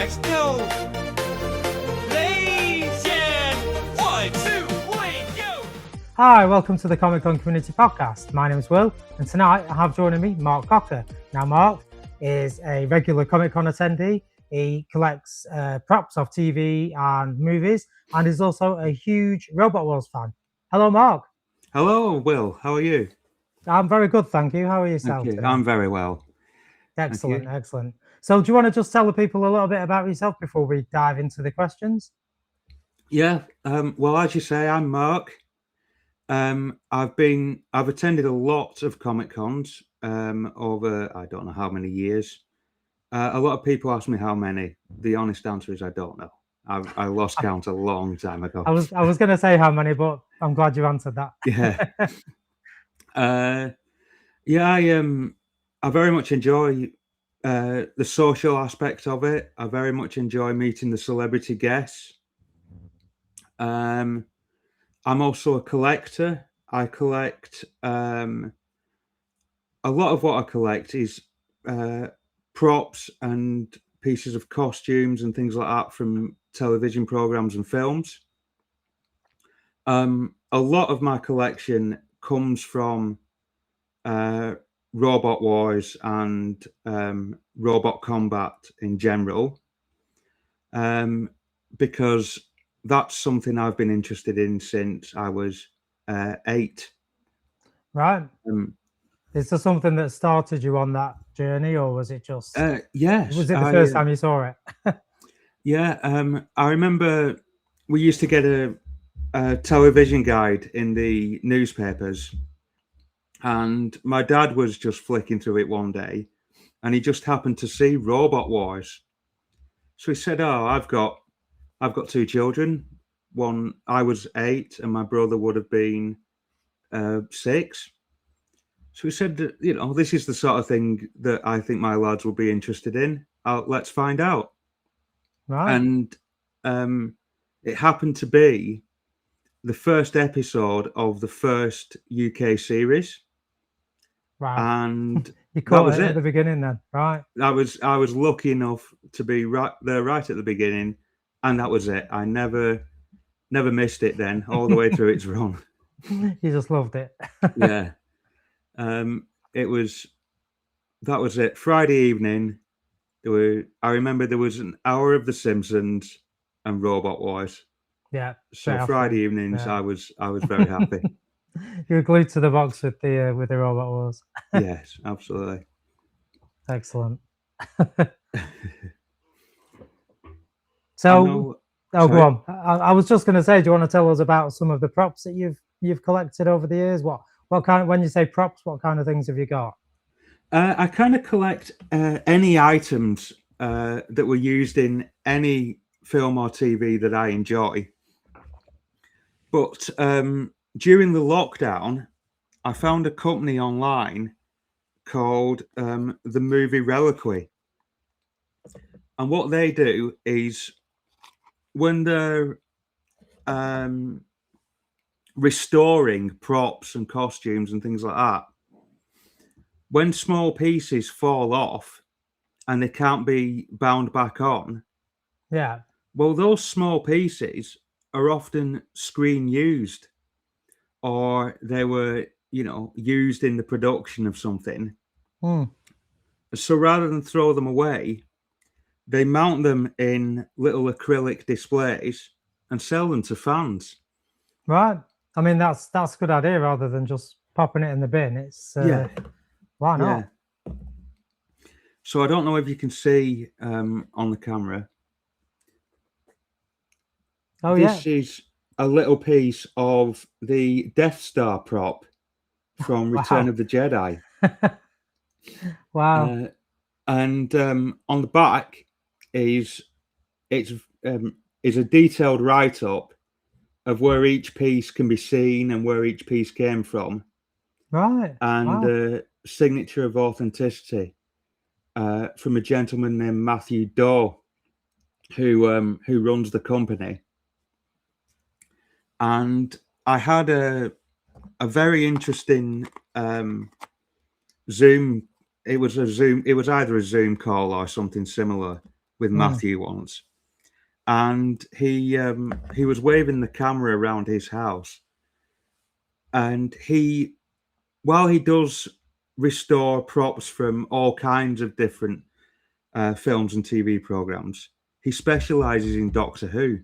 Let's go. Legend. 1, 2, 3, go. Hi, welcome to the Comic Con Community Podcast. My name is Will, and tonight I have joining me Mark Cocker. Now, Mark is a regular Comic Con attendee. He collects props of TV and movies, and is also a huge Robot Wars fan. Hello, Mark. Hello, Will. How are you? I'm very good, thank you. How are yourself? Okay, today? I'm very well. Excellent, excellent. So, do you want to just tell the people a little bit about yourself before we dive into the questions? Yeah. Well, as you say, I'm Mark. I've attended a lot of Comic Cons over I don't know how many years. A lot of people ask me how many. The honest answer is I don't know. I lost count a long time ago. I was going to say how many, but I'm glad you answered that. Yeah. I very much enjoy the social aspect of it. I very much enjoy meeting the celebrity guests. I'm also a collector. I collect a lot of what I collect is props and pieces of costumes and things like that from television programs and films. A lot of my collection comes from Robot Wars and robot combat in general, because that's something I've been interested in since I was 8. Right. Is there something that started you on that journey, or was it just? Yes. Was it the first time you saw it? Yeah. I remember we used to get a television guide in the newspapers, and my dad was just flicking through it one day, and he just happened to see Robot Wars. So he said, "Oh, I've got 2 children. One, I was 8, and my brother would have been 6." So he said, this is the sort of thing that I think my lads will be interested in. Let's find out. Right. And it happened to be the first episode of the first UK series. Wow. And you caught was it at the beginning then, right? I was lucky enough to be right there right at the beginning, and that was it. I never missed it then, all the way through its run. You just loved it. Yeah. That was it. Friday evening, I remember there was an hour of The Simpsons and Robot Wars. Yeah. So Friday evenings, yeah. I was very happy. You were glued to the box with the Robot Wars. Yes, absolutely. Excellent. So, go on. I was just going to say, do you want to tell us about some of the props that you've collected over the years? What kind? When you say props, what kind of things have you got? I kind of collect any items that were used in any film or TV that I enjoy. But during the lockdown, I found a company online called the Movie Reliquary. And what they do is when they're restoring props and costumes and things like that, when small pieces fall off and they can't be bound back on, yeah, well, those small pieces are often screen used, or they were, used in the production of something. So rather than throw them away, they mount them in little acrylic displays and sell them to fans. Right. I mean, that's a good idea rather than just popping it in the bin. It's why not? Yeah. So I don't know if you can see on the camera. Oh, this is a little piece of the Death Star prop from Return of the Jedi. Wow. And on the back is a detailed write-up of where each piece can be seen and where each piece came from. Right. And a signature of authenticity from a gentleman named Matthew Doe, who runs the company. And I had a very interesting Zoom. It was either a Zoom call or something similar with Matthew once, and he was waving the camera around his house, and while he does restore props from all kinds of different films and TV programs, he specializes in Doctor Who.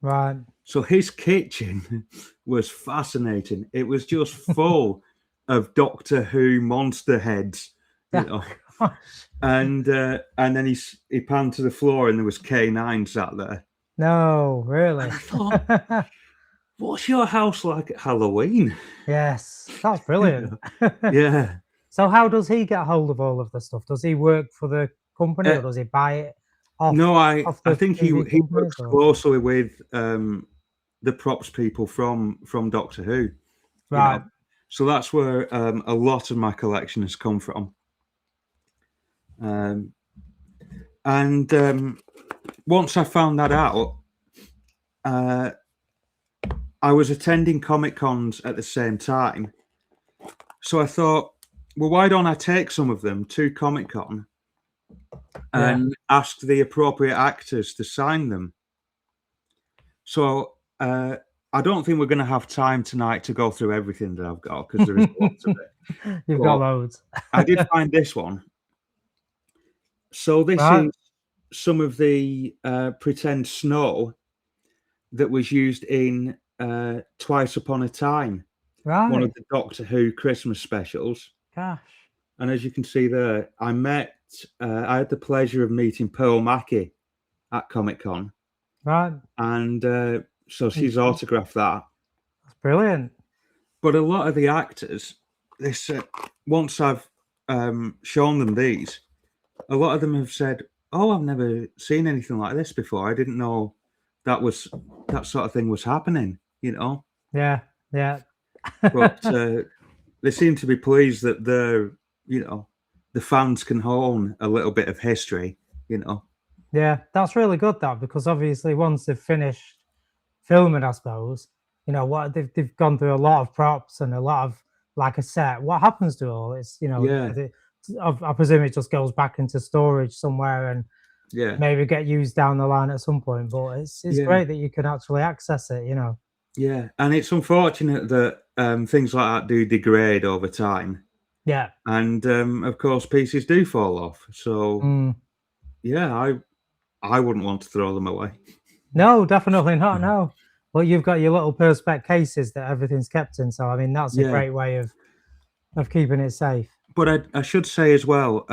Right. So his kitchen was fascinating. It was just full of Doctor Who monster heads, you know. Gosh. And then he panned to the floor and there was K9 sat there. No, really. And I thought, what's your house like at Halloween? Yes, that's brilliant. Yeah. So how does he get hold of all of the stuff? Does he work for the company or does he buy it off? No, I the think he TV companies, works or- closely with the props people from Doctor Who. you Right. know. So that's where a lot of my collection has come from. And once I found that out, I was attending Comic Cons at the same time. So I thought, well, why don't I take some of them to Comic Con and ask the appropriate actors to sign them? So I don't think we're going to have time tonight to go through everything that I've got because there is lots of it. You've got loads. I did find this one. So this Right. is some of the pretend snow that was used in Twice Upon a Time, Right. one of the Doctor Who Christmas specials. Gosh. And as you can see there, I had the pleasure of meeting Pearl Mackie at Comic Con. Right. And so she's autographed that. That's brilliant. But a lot of the actors, once I've shown them these, a lot of them have said, "Oh, I've never seen anything like this before. I didn't know that sort of thing was happening." You know. Yeah. Yeah. But they seem to be pleased that the fans can own a little bit of history. You know. Yeah, that's really good, that, because obviously once they've finished filming, I suppose, what they've gone through a lot of props and a lot of, like a set. What happens to all this? Yeah. I presume it just goes back into storage somewhere and Yeah. maybe get used down the line at some point. But it's great that you can actually access it. Yeah, and it's unfortunate that things like that do degrade over time. Yeah. And of course, pieces do fall off. So yeah, I wouldn't want to throw them away. No, definitely not. No. But you've got your little Perspex cases that everything's kept in. So I mean, that's a great way of keeping it safe. But I should say as well,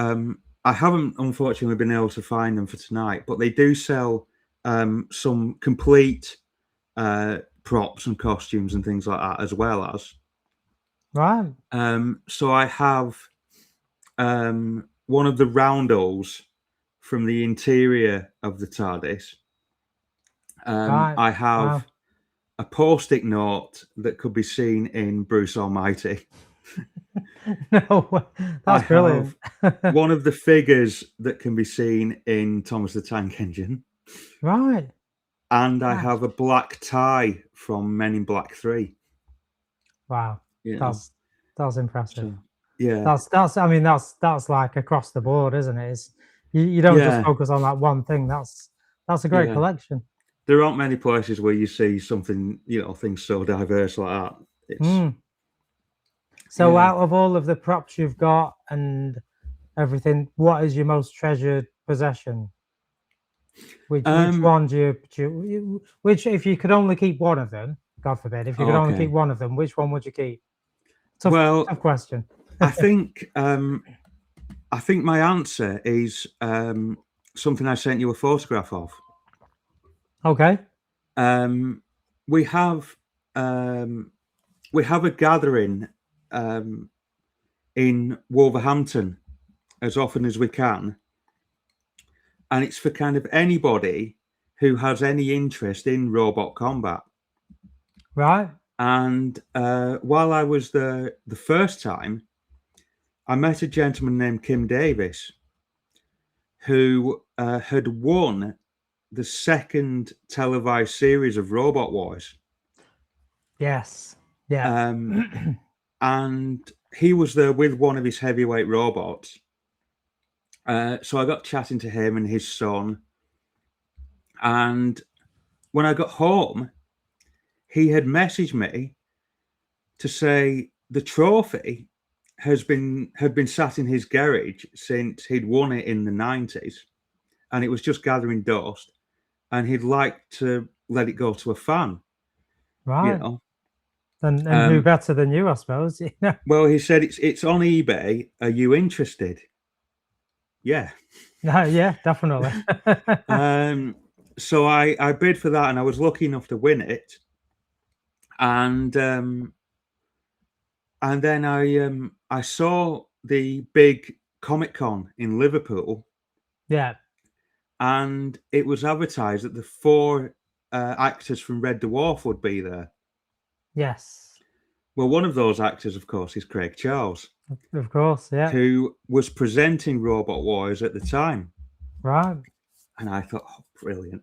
I haven't unfortunately been able to find them for tonight, but they do sell some complete props and costumes and things like that, as well as. Right. So I have one of the roundels from the interior of the TARDIS. Right. I have a post-it note that could be seen in Bruce Almighty. No, that's brilliant. One of the figures that can be seen in Thomas the Tank Engine. Right. And I have a black tie from Men in Black 3. Wow. That's impressive. So, yeah. That's like across the board, isn't it? You don't just focus on that one thing. That's a great collection. There aren't many places where you see something, things so diverse like that. So out of all of the props you've got and everything, what is your most treasured possession? Which one do you which, if you could only keep one of them, God forbid, if you could only keep one of them, which one would you keep? Tough question. I think my answer is something I sent you a photograph of. Okay. We have a gathering in Wolverhampton as often as we can, and it's for kind of anybody who has any interest in robot combat. Right. And while I was there the first time, I met a gentleman named Kim Davis who had won the second televised series of Robot Wars. Yes. Yeah. And he was there with one of his heavyweight robots. So I got chatting to him and his son. And when I got home, he had messaged me to say the trophy had been sat in his garage since he'd won it in the 90s, and it was just gathering dust, and he'd like to let it go to a fan. Right. You know, And who better than you, I suppose? You know? well, he said it's on eBay. Are you interested? Yeah. Yeah, definitely. So I bid for that, and I was lucky enough to win it. And then I saw the big Comic-Con in Liverpool, Yeah. and it was advertised that the 4 actors from Red Dwarf would be there. Yes. Well, one of those actors, of course, is Craig Charles, Of course. Yeah. who was presenting Robot Wars at the time. Right. And I thought, oh, brilliant.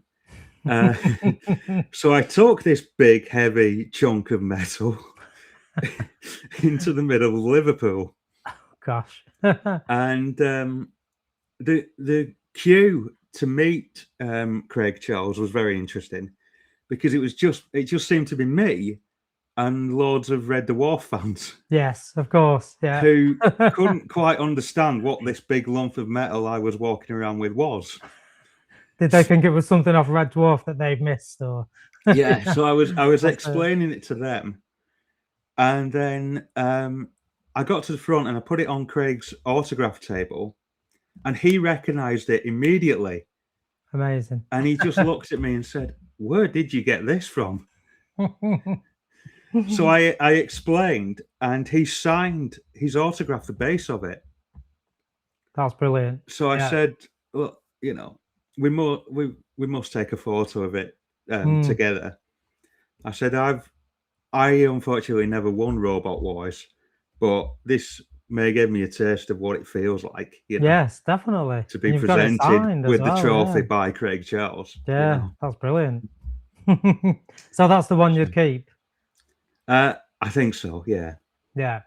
So I took this big, heavy chunk of metal into the middle of Liverpool. Gosh. And the queue to meet Craig Charles was very interesting, because it just seemed to be me and loads of Red Dwarf fans. Yes, of course. Yeah. Who couldn't quite understand what this big lump of metal I was walking around with was. Did they think it was something off Red Dwarf that they've missed, or? Yeah, so I was explaining it to them, and then I got to the front and I put it on Craig's autograph table, and he recognised it immediately. Amazing. And he just looked at me and said, "Where did you get this from?" So I explained, and he signed his autograph, the base of it. That's brilliant. So I said, "Look, you know, we must take a photo of it together." I said, I unfortunately never won Robot Wars, but this may give me a taste of what it feels like. You know, Yes, definitely. to be presented with the trophy by Craig Charles. Yeah, you know. that's brilliant. So that's the one you'd keep? I think so. Yeah. Yeah.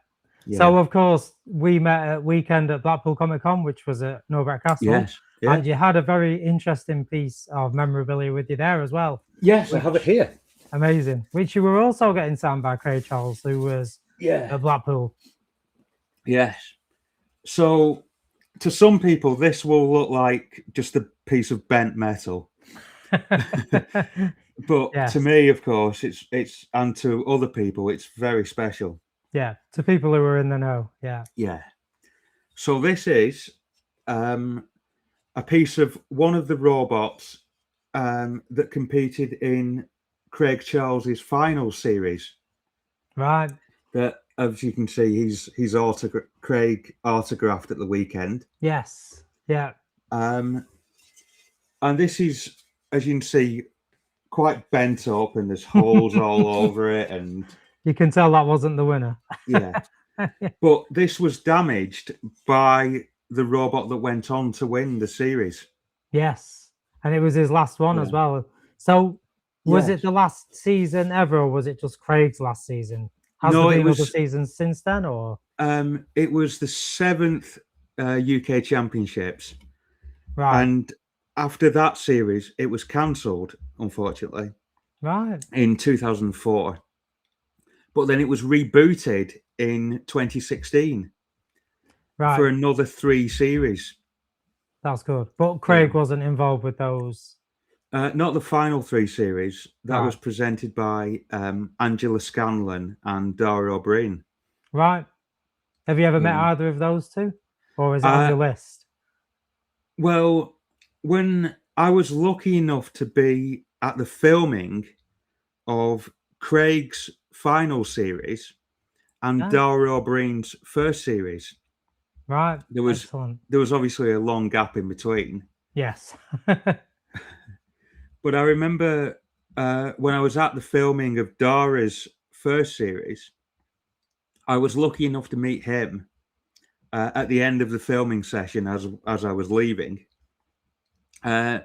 So of course we met at weekend at Blackpool Comic Con, which was at Norbeck Castle. Yes. Yeah. And you had a very interesting piece of memorabilia with you there as well. Yes, I have it here. Amazing. Which you were also getting signed by Craig Charles, who was at Blackpool. Yes. So to some people, this will look like just a piece of bent metal. But to me, of course, it's and to other people, it's very special. Yeah, to people who are in the know. Yeah. Yeah. So this is a piece of one of the robots that competed in Craig Charles's final series. Right. That, as you can see, Craig autographed at the weekend. Yes. Yeah. And this is, as you can see, quite bent up, and there's holes all over it, and you can tell that wasn't the winner. Yeah. But this was damaged by the robot that went on to win the series. Yes. And it was his last one as well. So was it the last season ever, or was it just Craig's last season? Has there been other seasons since then, or? It was the 7th UK Championships. Right. And after that series, it was cancelled, unfortunately. Right. In 2004. But then it was rebooted in 2016. Right. For another 3 series. That's good. But Craig wasn't involved with those. Not the final 3 series. That was presented by Angela Scanlon and Dara O'Brien. Right. Have you ever met either of those two? Or is it on your list? Well, when I was lucky enough to be at the filming of Craig's final series and Dara O'Brien's first series. Right. There was obviously a long gap in between. Yes. But I remember when I was at the filming of Dara's first series, I was lucky enough to meet him at the end of the filming session as I was leaving. And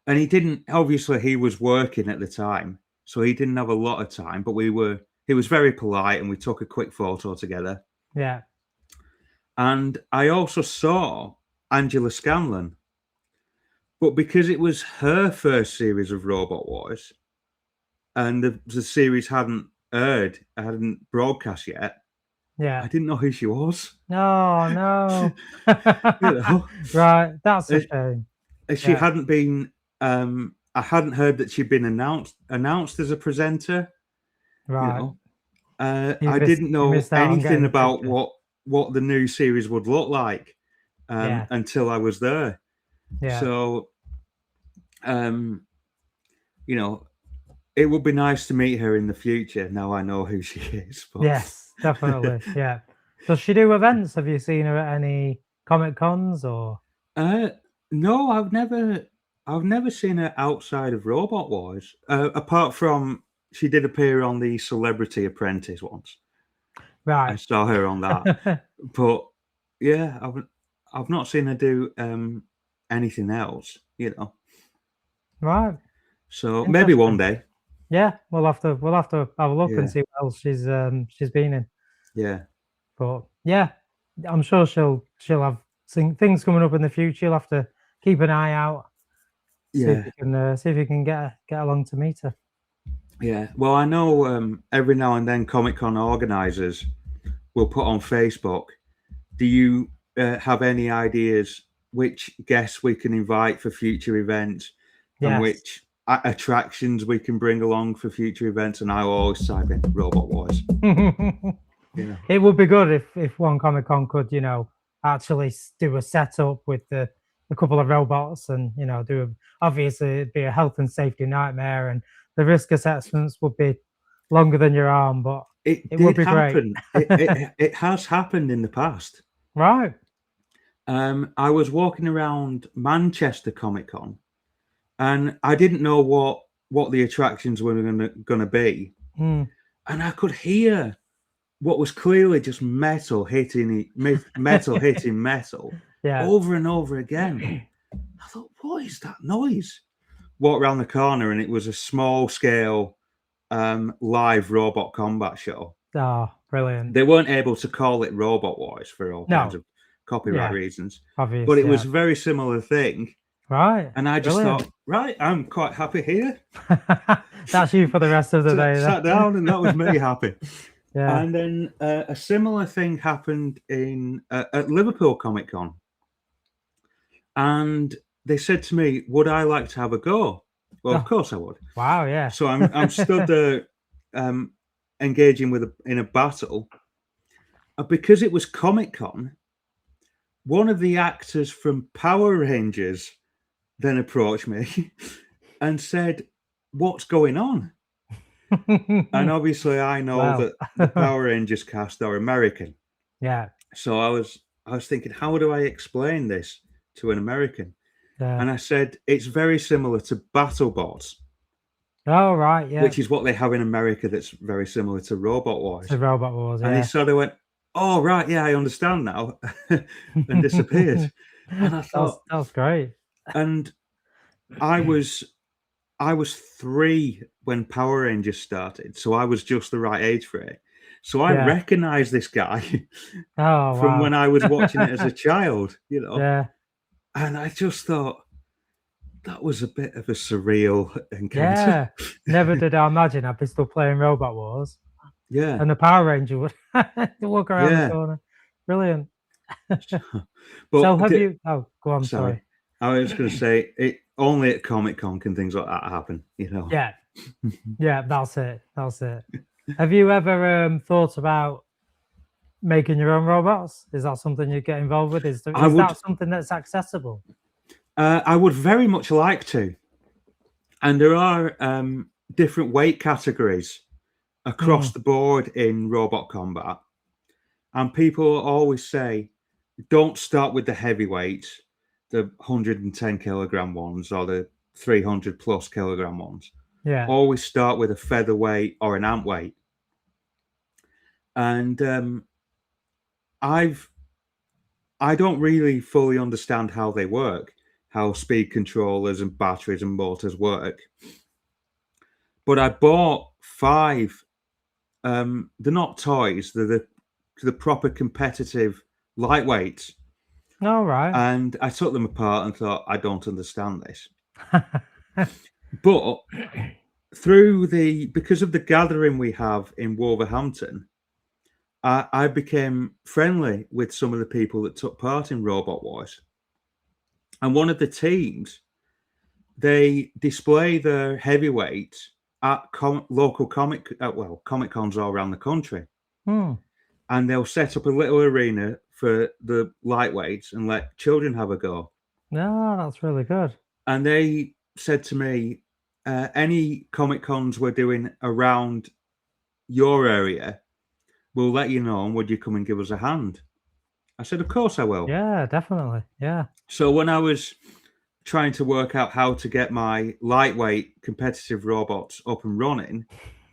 he didn't, obviously he was working at the time, so he didn't have a lot of time, but he was very polite, and we took a quick photo together. Yeah. And I also saw Angela Scanlon. But because it was her first series of Robot Wars, and the series hadn't broadcast yet, Yeah. I didn't know who she was. No, no. You know, Right. That's a It- shame. she Yeah. hadn't been. I hadn't heard that she'd been announced as a presenter. Right. You know, You I didn't you know missed out on getting anything the about picture. what the new series would look like Yeah. until I was there. Yeah. So, you know, it would be nice to meet her in the future. Now I know who she is. But... Yes, definitely. Yeah. Does she do events? Have you seen her at any Comic Cons or? No, I've never seen her outside of Robot Wars. Apart from she did appear on the Celebrity Apprentice once. I Right. saw her on that. But yeah, I've not seen her do anything else, you know. Right. So maybe one Interesting. day. Yeah, we'll have to have a look Yeah. and see what else she's been in. Yeah. But yeah, I'm sure she'll have things coming up in the future. You'll have to keep an eye out. See Yeah. if you can get along to meet her. Yeah. Well, I know every now and then Comic-Con organizers will put on Facebook, do you have any ideas which guests we can invite for future events and Yes. which attractions we can bring along for future events? And I always type in Robot Wars. You know. It would be good if one Comic Con could, you know, actually do a setup with a couple of robots and, you know, obviously it'd be a health and safety nightmare and the risk assessments would be longer than your arm, but it would did be happen. great. It has happened in the past. Right. I was walking around Manchester Comic Con and I didn't know what the attractions were gonna be. Mm. And I could hear what was clearly just metal hitting metal Yeah. over and over again. I thought, what is that noise? Walked around the corner and it was a small scale live robot combat show. Oh, brilliant. They weren't able to call it Robot Wars for all kinds of copyright reasons, Obviously, but it was a very similar thing. right. And I just Brilliant. thought, right, I'm quite happy here. That's you for the rest of the day. Sat down and that was me happy. Yeah. And then a similar thing happened in at Liverpool Comic Con, and they said to me, "Would I like to have a go?" Well, of course I would. Wow. Yeah. So I'm stood there, engaging in a battle, because it was Comic Con. One of the actors from Power Rangers then approached me and said, "What's going on?" And obviously, I know Wow. that the Power Rangers cast are American. Yeah. So I was thinking, how do I explain this to an American? Yeah. And I said, it's very similar to BattleBots, Oh, right. Yeah. which is what they have in America that's very similar to Robot Wars. The Robot Wars. And Yeah. he sort of went, oh, right, yeah, I understand now, and disappeared. And I thought, that was great. and I was 3 when Power Rangers started, so I was just the right age for it. So I Yeah. recognized this guy Oh, from wow. when I was watching it as a child, you know. Yeah. And I just thought that was a bit of a surreal encounter. Yeah. Never did I imagine I'd be still playing Robot Wars Yeah. and the Power Ranger would walk around Yeah. the corner. Brilliant. But So have you? Oh, go on. Sorry. I was going to say, it only at Comic-Con can things like that happen, you know. Yeah. Yeah. That's it. That's it. Have you ever thought about making your own robots? Is that something you get involved with? Is that something that's accessible? I would very much like to. And there are different weight categories across the board in robot combat. And people always say, don't start with the heavyweights, the 110 kilogram ones or the 300 plus kilogram ones. Yeah. Always start with a featherweight or an amp weight. And I don't really fully understand how they work, how speed controllers and batteries and motors work. But I bought 5. They're not toys; they're the proper competitive lightweights, All right. And I took them apart and thought, I don't understand this. But because of the gathering we have in Wolverhampton, I became friendly with some of the people that took part in Robot Wars. And one of the teams, they display their heavyweights at local comic cons all around the country. Hmm. And they'll set up a little arena for the lightweights and let children have a go. No, that's really good. And they said to me, any comic cons we're doing around your area, we'll let you know, and would you come and give us a hand? I said, of course I will. Yeah, definitely. Yeah. So when I was trying to work out how to get my lightweight competitive robots up and running,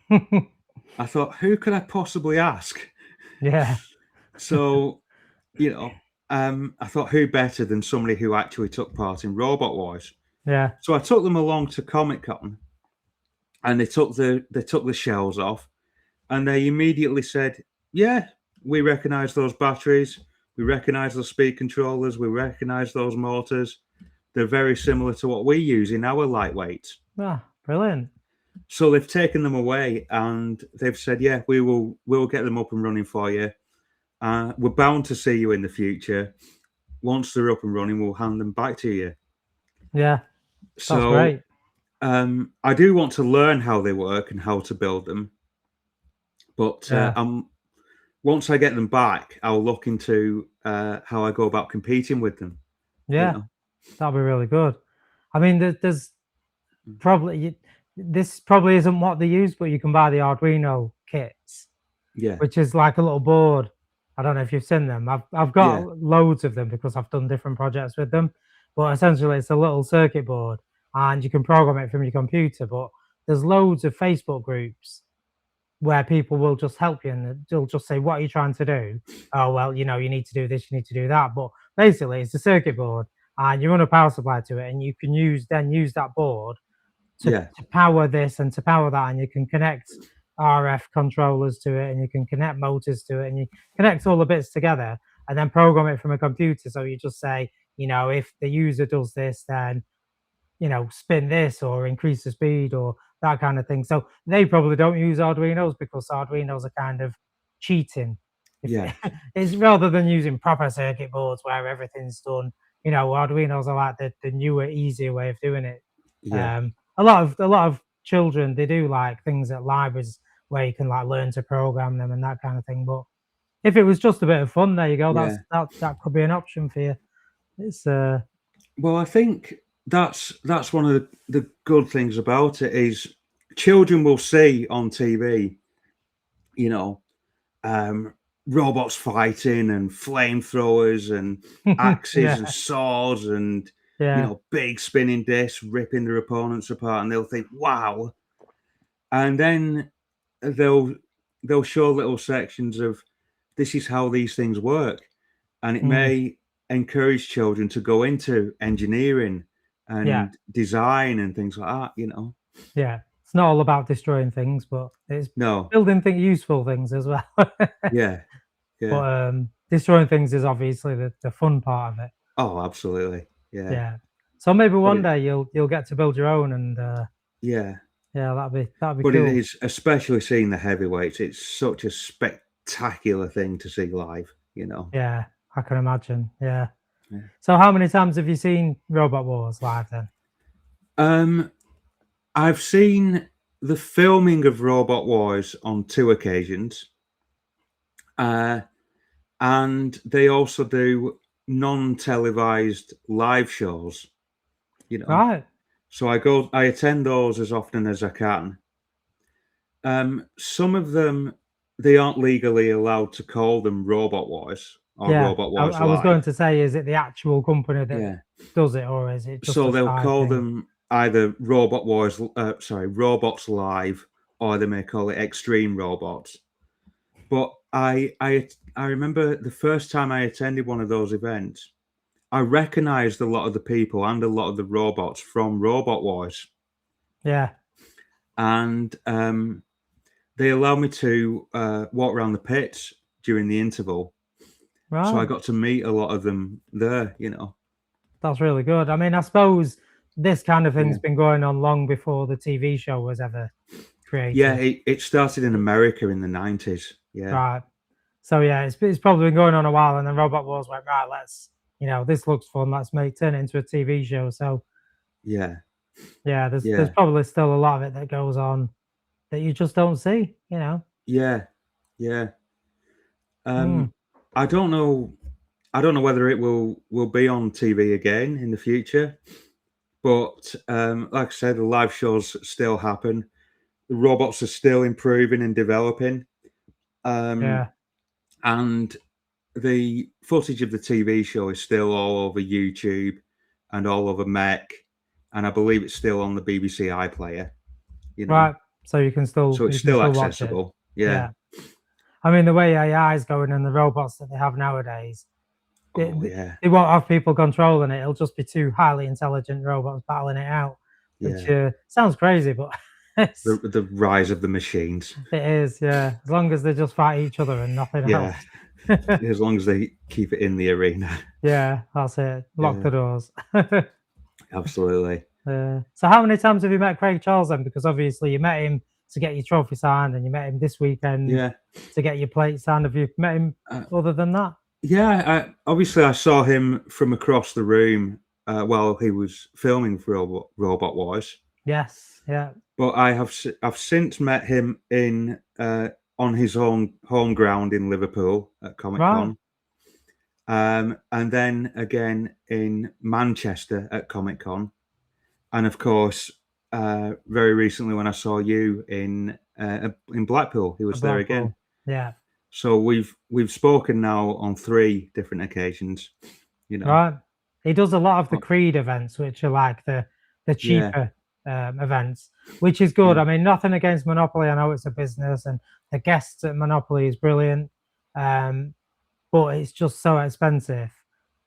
I thought, who could I possibly ask? Yeah. So, I thought, who better than somebody who actually took part in Robot Wars? Yeah. So I took them along to Comic Con, and they took the shells off, and they immediately said, "Yeah, we recognise those batteries, we recognise those speed controllers, we recognise those motors. They're very similar to what we use in our lightweights." Ah, brilliant. So they've taken them away, and they've said, "Yeah, we'll get them up and running for you. We're bound to see you in the future. Once they're up and running, we'll hand them back to you." Yeah. That's So great. I do want to learn how they work and how to build them, but once I get them back, I'll look into how I go about competing with them. Yeah. That'd be really good. I mean, there's probably this probably isn't what they use, but you can buy the Arduino kits, Yeah. which is like a little board. I don't know if you've seen them. I've got loads of them because I've done different projects with them. But essentially, it's a little circuit board, and you can program it from your computer. But there's loads of Facebook groups where people will just help you, and they'll just say, "What are you trying to do?" "Oh, well, you need to do this, you need to do that." But basically, it's a circuit board, and you run a power supply to it, and you can use that board to power this and to power that, and you can connect RF controllers to it, and you can connect motors to it, and you connect all the bits together and then program it from a computer. So you just say, if the user does this, then spin this or increase the speed or that kind of thing. So they probably don't use Arduinos because Arduinos are kind of cheating. It's rather than using proper circuit boards where everything's done. Arduinos are like the newer, easier way of doing it. A lot of children, they do like things at libraries where you can like learn to program them and that kind of thing. But if it was just a bit of fun, there you go. That could be an option for you. It's well, I think that's one of the good things about it is children will see on TV, robots fighting and flamethrowers and axes and swords and big spinning discs ripping their opponents apart, and they'll think, wow. And then they'll show little sections of this is how these things work, and it may encourage children to go into engineering and design and things like that. Yeah, it's not all about destroying things, but it's building useful things as well. Yeah. But destroying things is obviously the fun part of it. Oh, absolutely. Yeah. So maybe one day you'll get to build your own, and that'd be but cool. It is, especially seeing the heavyweights, it's such a spectacular thing to see live, Yeah, I can imagine. Yeah. So how many times have you seen Robot Wars live then? I've seen the filming of Robot Wars on 2 occasions. And they also do non-televised live shows, Right. So I attend those as often as I can. Some of them, they aren't legally allowed to call them Robot Wars or Robot Wars I was going to say, is it the actual company that does it, or is it just so they'll call them either Robot Wars, Robots Live, or they may call it Extreme Robots. But I remember the first time I attended one of those events, I recognized a lot of the people and a lot of the robots from Robot Wars. Yeah. And they allowed me to walk around the pits during the interval. Right. So I got to meet a lot of them there, you know. That's really good. I mean, I suppose this kind of thing's Yeah. been going on long before the TV show was ever created. Yeah, it started in America in the 90s. Yeah. Right. So yeah, it's probably been going on a while, and then Robot Wars went, right, let's, this looks fun. Let's turn it into a TV show. So Yeah. yeah, there's Yeah. probably still a lot of it that goes on that you just don't see. Yeah. Yeah. Mm. I don't know whether it will be on TV again in the future, but like I said, the live shows still happen. The robots are still improving and developing. Yeah. And the footage of the TV show is still all over YouTube and all over Mech, and I believe it's still on the BBC iPlayer. Right. So you can still So it's you can still watch it. accessible. Yeah. I mean, the way AI is going and the robots that they have nowadays, Oh, yeah. they won't have people controlling it. It'll just be two highly intelligent robots battling it out, which sounds crazy, but The rise of the machines. it is, yeah. As long as they just fight each other and nothing Yeah. else. As long as they keep it in the arena. Yeah, that's it. Lock the doors. Absolutely. So how many times have you met Craig Charles then? Because obviously you met him to get your trophy signed, and you met him this weekend to get your plate signed. Have you met him other than that? Yeah, obviously I saw him from across the room while he was filming for Robot Wars. Yes, yeah. But I've since met him in on his own home ground in Liverpool at Comic Con, and then again in Manchester at Comic Con, and of course very recently when I saw you in Blackpool, he was there again. Yeah. So we've spoken now on 3 different occasions. Right. He does a lot of the Creed events, which are like the cheaper events, which is good. I mean, nothing against Monopoly. I know it's a business, and the guests at Monopoly is brilliant, but it's just so expensive.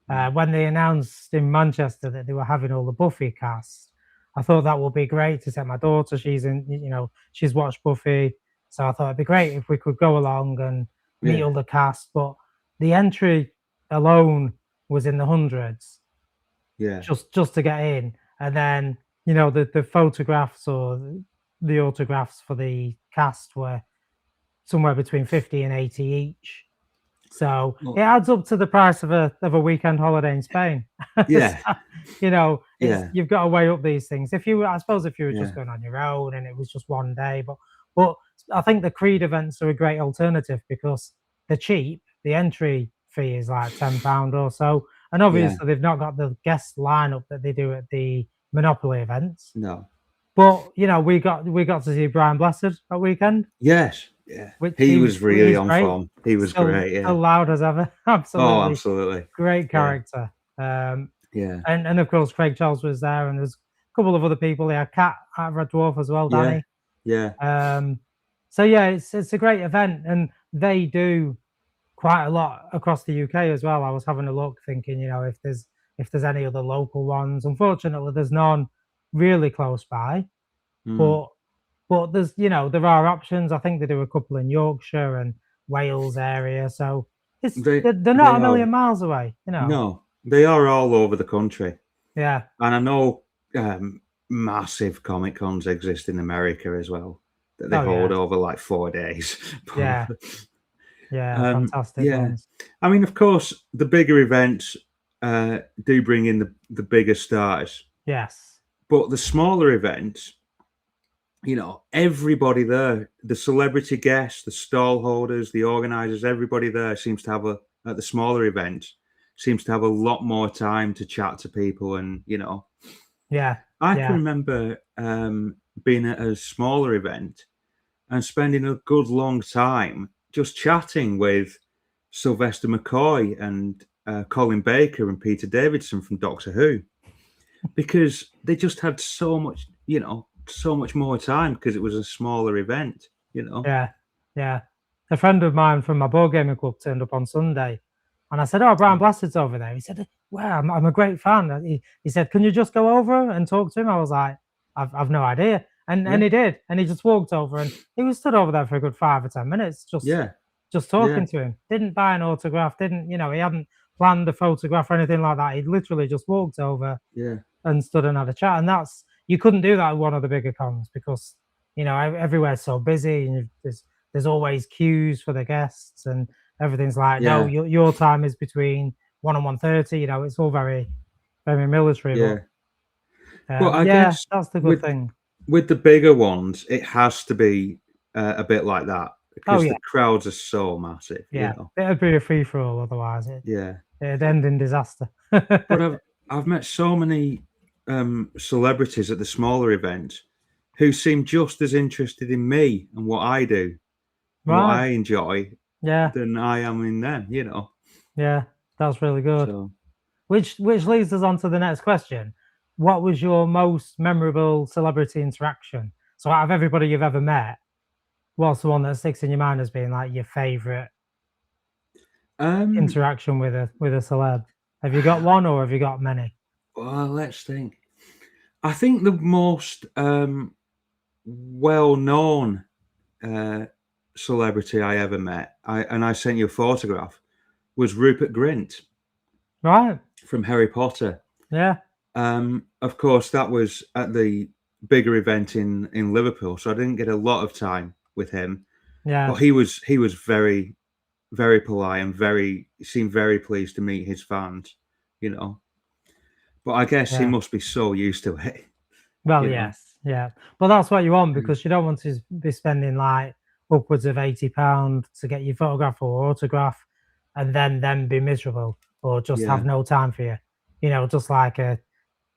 When they announced in Manchester that they were having all the Buffy cast, I thought that would be great to take my daughter. She's she's watched Buffy, so I thought it'd be great if we could go along and meet all the cast. But the entry alone was in the hundreds. Yeah. Just to get in, and then the photographs or the autographs for the cast were somewhere between 50 and 80 each. So it adds up to the price of a weekend holiday in Spain. Yeah. So, you've got to weigh up these things. I suppose if you were just going on your own and it was just one day, but I think the Creed events are a great alternative because they're cheap. The entry fee is like £10 or so, and obviously they've not got the guest lineup that they do at the Monopoly events. No. But we got to see Brian Blessed at weekend. Yes. Yeah. He was really on great. form. He was great. Yeah. Still loud as ever. Absolutely. Oh, absolutely. Great character. Yeah. And of course Craig Charles was there, and there's a couple of other people. They had Kat at Red Dwarf as well, Danny. Yeah. So yeah, it's a great event, and they do quite a lot across the UK as well. I was having a look, thinking, if there's any other local ones. Unfortunately, there's none really close by, but there's there are options. I think they do a couple in Yorkshire and Wales area, so they're not a million miles away. No, they are all over the country. Yeah, and I know massive Comic Cons exist in America as well that they hold over like 4 days. Yeah, fantastic ones. I mean, of course, the bigger events do bring in the bigger stars. Yes, but the smaller events, everybody there, the celebrity guests, the stall holders, the organizers, everybody there seems to have at the smaller events seems to have a lot more time to chat to people, and I can remember being at a smaller event and spending a good long time just chatting with Sylvester McCoy and Colin Baker and Peter Davidson from Doctor Who, because they just had so much more time because it was a smaller event. Yeah. A friend of mine from my board gaming club turned up on Sunday, and I said, "Oh, Brian Blessed's over there." He said, "Well, I'm a great fan." He said, "Can you just go over and talk to him?" I was like, "I've no idea," and he did, and he just walked over, and he was stood over there for a good 5 or 10 minutes, just just talking to him. Didn't buy an autograph. Didn't, he hadn't planned a photograph or anything like that. He literally just walked over Yeah. and stood and had a chat. And you couldn't do that at one of the bigger cons because, everywhere's so busy and there's always queues for the guests and everything's like, no, Yeah. your time is between 1 and 1:30. It's all very, very military. Yeah. But, Well, I guess that's the good thing. with the bigger ones, it has to be a bit like that because yeah. the crowds are so massive. Yeah, You know? it'd be a free for all otherwise. It'd end in disaster. But I've met so many celebrities at the smaller events who seem just as interested in me and what I do, and what I enjoy, than I am in them. Yeah, that's really good. So, Which leads us on to the next question. What was your most memorable celebrity interaction? So out of everybody you've ever met, what's the one that sticks in your mind as being like your favorite interaction with a celeb? Have you got one or have you got many? Well, let's think. I think the most well-known celebrity I ever met, I sent you a photograph, was Rupert Grint. Right. From Harry Potter. Yeah. Of course, that was at the bigger event in Liverpool, so I didn't get a lot of time with him. Yeah. But he was very, very polite and seemed very pleased to meet his fans. But I guess he must be so used to it. Well, yes, yeah. But that's what you want because you don't want to be spending like upwards of £80 to get your photograph or autograph and then be miserable or just have no time for you. Just like a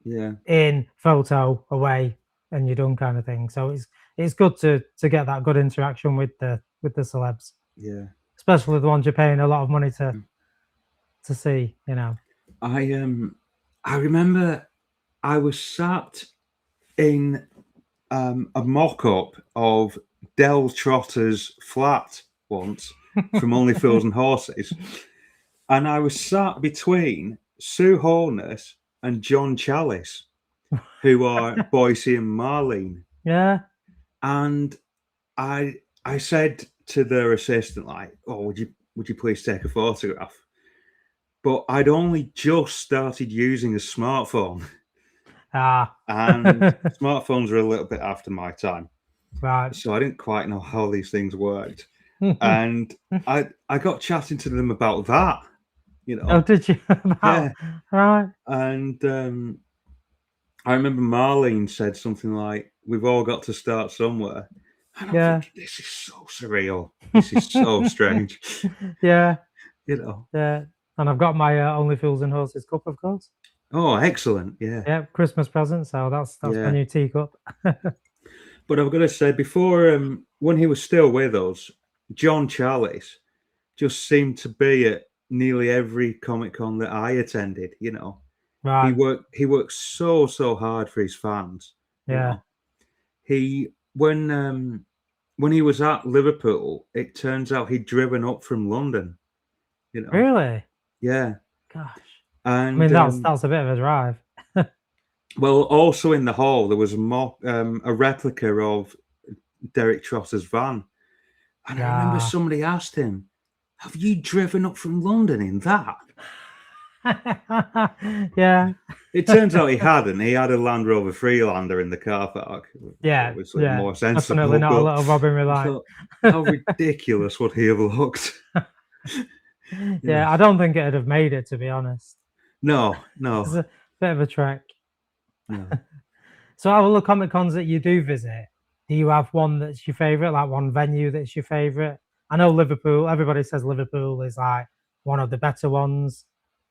in photo away and you're done kind of thing. So it's good to get that good interaction with the celebs. Yeah. Especially the ones you're paying a lot of money to see, I remember I was sat in a mock-up of Del Trotter's flat once from Only Fools and Horses, and I was sat between Sue Holness and John Chalice, who are Boycie and Marlene. Yeah. And I said to their assistant, like, "Oh, would you please take a photograph?" But I'd only just started using a smartphone. And smartphones were a little bit after my time. Right. So I didn't quite know how these things worked. And I got chatting to them about that, Oh, did you? Yeah. Right. And I remember Marlene said something like, "We've all got to start somewhere." And I'm thinking, this is so surreal. This is so strange. Yeah. Yeah. And I've got my Only Fools and Horses cup, of course. Oh, excellent. Yeah. Yeah, Christmas present. So that's my new teacup. But I've got to say, before when he was still with us, John Chalice just seemed to be at nearly every Comic-Con that I attended. Right. He worked so hard for his fans. Yeah. When he was at Liverpool, it turns out he'd driven up from London. Really? Yeah. Gosh. And I mean, that's a bit of a drive. Well, also in the hall there was a replica of Derek Trotter's van, and I remember somebody asked him, "Have you driven up from London in that?" Yeah. It turns out he hadn't. He had a Land Rover Freelander in the car park. Yeah. Obviously more sensible. Definitely not a little Robin Reliant. How ridiculous would he have looked? Yeah, I don't think it'd have made it, to be honest. No. It's a bit of a trek. No. So out of the Comic Cons that you do visit, do you have one that's your favorite, like one venue that's your favorite? I know Liverpool, everybody says Liverpool is like one of the better ones.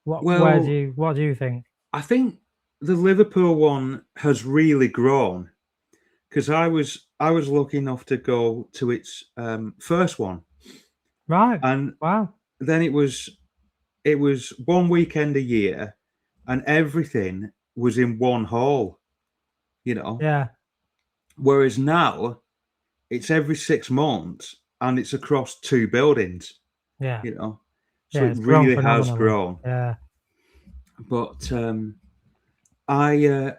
What do you think? I think the Liverpool one has really grown because I was lucky enough to go to its first one. Right. And wow. Then it was 1 weekend a year and everything was in one hall, Yeah. Whereas now it's every 6 months and it's across 2 buildings. Yeah. So it really has grown. Yeah. But I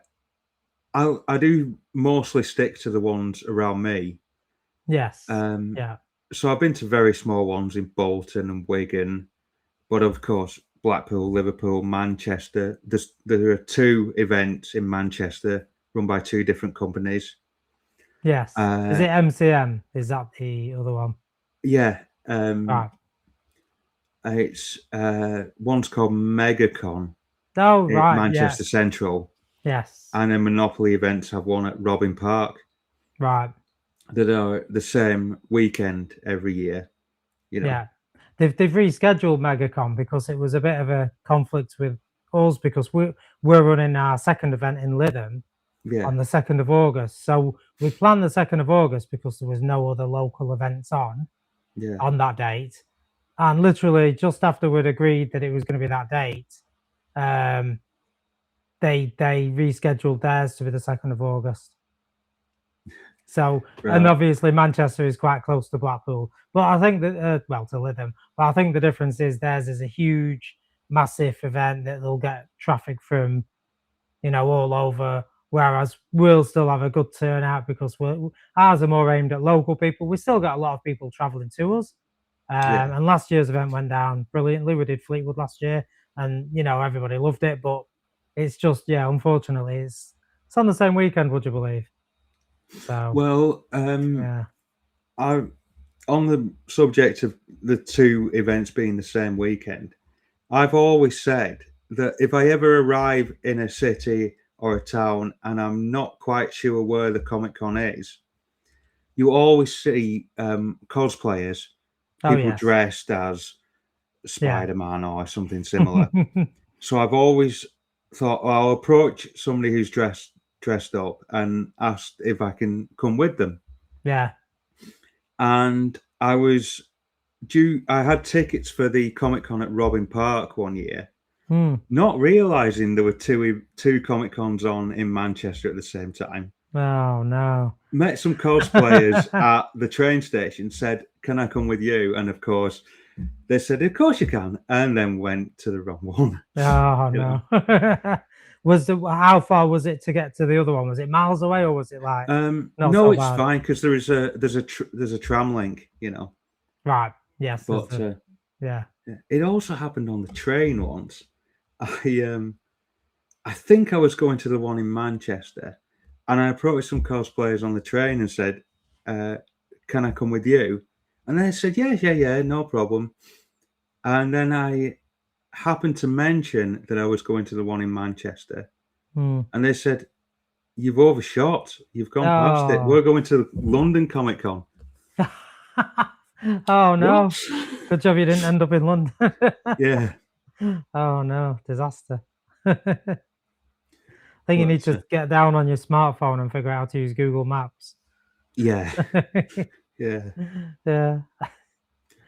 do mostly stick to the ones around me. Yes. Yeah. so I've been to very small ones in Bolton and Wigan, but of course Blackpool, Liverpool, Manchester. There are 2 events in Manchester run by 2 different companies. Yes. Is it MCM? Is that the other one? Yeah. Right. It's one's called MegaCon Oh, at right. Manchester Central, Yes. and then Monopoly events have one at Robin Park Right. that are the same weekend every year. You know. Yeah. They've rescheduled MegaCon because it was a bit of a conflict with us because we're running our second event in Lytham Yeah. on the 2nd of August. So we planned the 2nd of August because there was no other local events on that date. And literally just after we'd agreed that it was going to be that date, they rescheduled theirs to be the 2nd of August. So, and obviously Manchester is quite close to Blackpool, but I think that, to Lytham, but I think the difference is theirs is a huge, massive event that they'll get traffic from, all over, whereas we'll still have a good turnout because ours are more aimed at local people. We still got a lot of people traveling to us. And last year's event went down brilliantly. We did Fleetwood last year and, everybody loved it, but it's just, unfortunately, it's on the same weekend, would you believe? So, well, I on the subject of the 2 events being the same weekend, I've always said that if I ever arrive in a city or a town and I'm not quite sure where the Comic Con is, you always see cosplayers, people dressed as Spider-Man or something similar. So I've always thought, well, I'll approach somebody who's dressed up and asked if I can come with them. Yeah. And I had tickets for the Comic Con at Robin Park one year, not realizing there were two Comic Cons on in Manchester at the same time. Oh no. Met some cosplayers at the train station, said, "Can I come with you?" And of course they said, "Of course you can," and then went to the wrong one. Oh no. How far was it to get to the other one? Was it miles away or was it like no, it's fine because there's a tram link, Right. Yes. But yeah. It also happened on the train once. I think I was going to the one in Manchester and I approached some cosplayers on the train and said, "Can I come with you?" And they said, yeah, no problem. And then I happened to mention that I was going to the one in Manchester. And they said, "You've overshot. You've gone past it. We're going to London Comic Con." Oh, no. What? Good job you didn't end up in London. Yeah. Oh, no. Disaster. I think you need to get down on your smartphone and figure out how to use Google Maps. Yeah. Yeah. Yeah.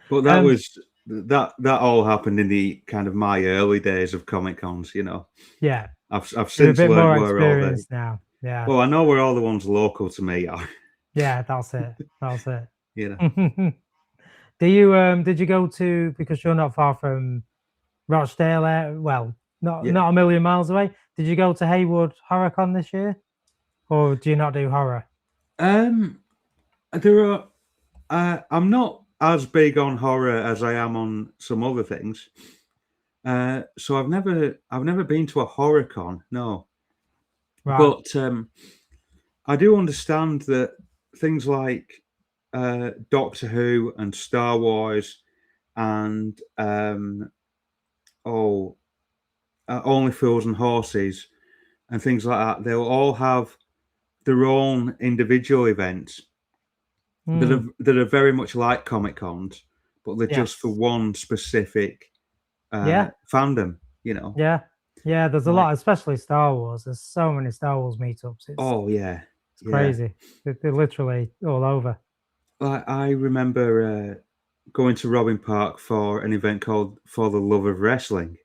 But that was that all happened in the kind of my early days of Comic Cons, Yeah. I've since learned where all the now. Yeah. Well, I know where all the ones local to me are. Yeah, that's it. That's it. Do you did you go to, because you're not far from Rochdale, well, not a million miles away, did you go to Haywood HorrorCon this year? Or do you not do horror? There are I'm not as big on horror as I am on some other things. So I've never been to a horror con, no. Right. But I do understand that things like Doctor Who and Star Wars and Only Fools and Horses and things like that, they'll all have their own individual events that are very much like Comic Cons, but they're just for one specific fandom, Yeah, there's a lot, especially Star Wars. There's so many Star Wars meetups. It's crazy. They're literally all over. I remember going to Robin Park for an event called For the Love of Wrestling.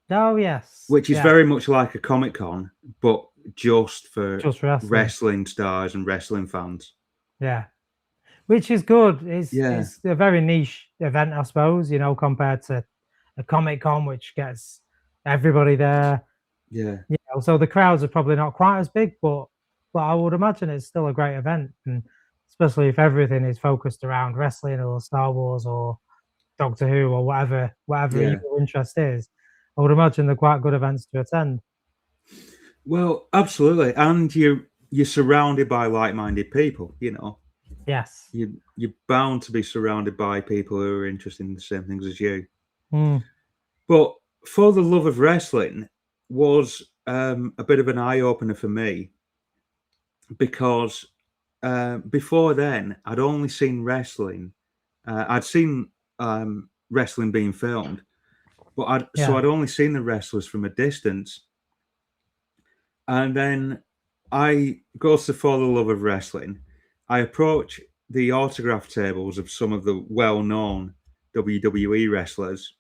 Oh, yes. Which is very much like a Comic Con, but just for wrestling stars and wrestling fans. Yeah. Which is good. It's a very niche event, I suppose, compared to a Comic Con, which gets everybody there. Yeah. So the crowds are probably not quite as big, but I would imagine it's still a great event. And especially if everything is focused around wrestling or Star Wars or Doctor Who or whatever Yeah. your interest is. I would imagine they're quite good events to attend. Well, absolutely, and you're surrounded by like-minded people. Yes. You're bound to be surrounded by people who are interested in the same things as you. Mm. But For the Love of Wrestling was a bit of an eye-opener for me because before then I'd only seen wrestling. I'd seen wrestling being filmed, but I'd only seen the wrestlers from a distance. And then I go to For the Love of Wrestling. I approach the autograph tables of some of the well-known WWE wrestlers.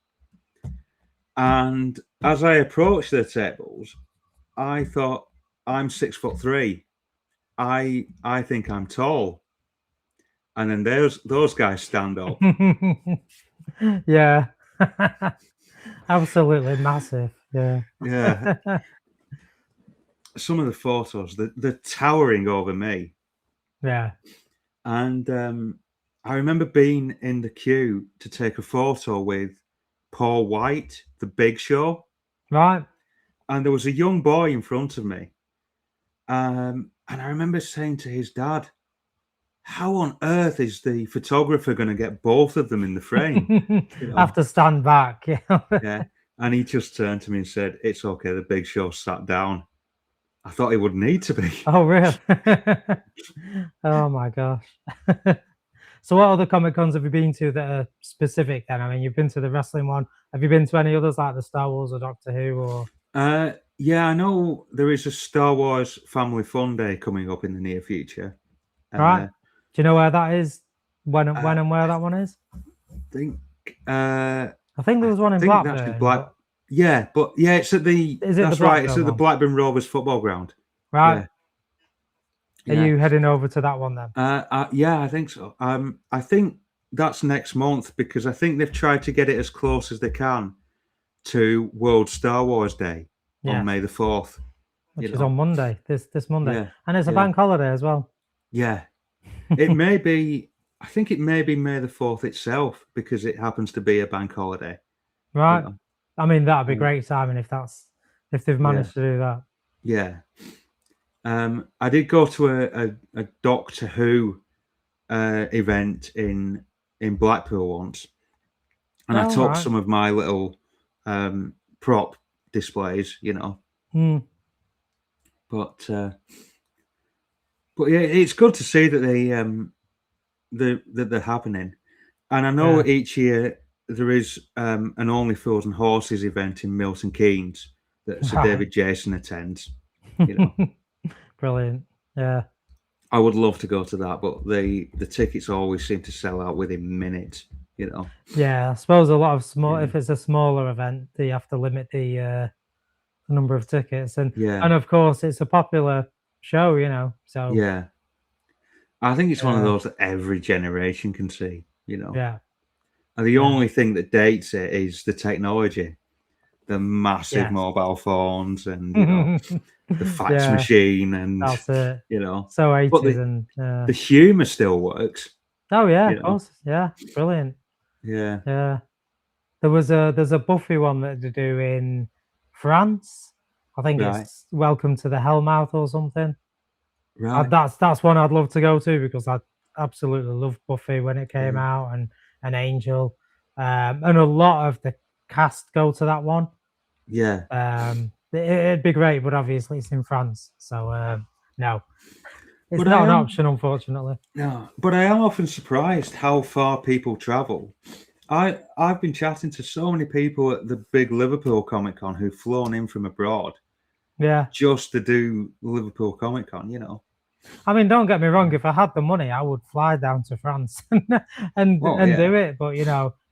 And as I approached the tables, I thought, I'm 6'3". I think I'm tall. And then those guys stand up. Yeah. Absolutely massive. Yeah. Yeah. Some of the photos, they're towering over me. Yeah. And I remember being in the queue to take a photo with Paul White, the Big Show. Right. And there was a young boy in front of me. And I remember saying to his dad, how on earth is the photographer going to get both of them in the frame? Have to stand back. Yeah. And he just turned to me and said, it's okay, the Big Show sat down. I thought he would need to be. Oh, really? Oh, my gosh. So what other Comic Cons have you been to that are specific then? I mean, you've been to the wrestling one. Have you been to any others like the Star Wars or Doctor Who or? Yeah, I know there is a Star Wars Family Fun Day coming up in the near future. Right. Do you know where that is? When and where that one is? I think there was one in Blackburn. Yeah, it's at the. That's right. It's at the Blackburn Rovers football ground. Right. Yeah. Are you heading over to that one then? Yeah, I think so. I think that's next month because I think they've tried to get it as close as they can to World Star Wars Day on May the 4th, which is on Monday. This Monday, yeah, and it's a bank holiday as well. Yeah, it may be. I think it may be May the 4th itself because it happens to be a bank holiday. Right. I mean, that'd be great timing if they've managed to do that. Yeah. I did go to a Doctor Who event in Blackpool once, and I took some of my little prop displays, But yeah, it's good to see that they're happening, and I know each year there is an Only Fools and Horses event in Milton Keynes that Sir David Jason attends. Brilliant. Yeah. I would love to go to that, but the tickets always seem to sell out within minutes, Yeah, I suppose a lot of if it's a smaller event, you have to limit the number of tickets, and of course it's a popular show, so yeah. I think it's one of those that every generation can see, Yeah. And the only thing that dates it is the technology, the massive mobile phones and the fax machine and that's it. So 80s and the humor still works. Oh yeah, of course. Yeah, brilliant. Yeah. Yeah. There's a Buffy one that they do in France. I think it's Welcome to the Hellmouth or something. Right. That's one I'd love to go to because I absolutely loved Buffy when it came out and Angel. And a lot of the cast go to that one. Yeah. It'd be great, but obviously it's in France. So no. It's not an option, unfortunately. No, but I am often surprised how far people travel. I've been chatting to so many people at the big Liverpool Comic Con who've flown in from abroad. Yeah. Just to do Liverpool Comic Con, I mean, don't get me wrong. If I had the money, I would fly down to France and do it. But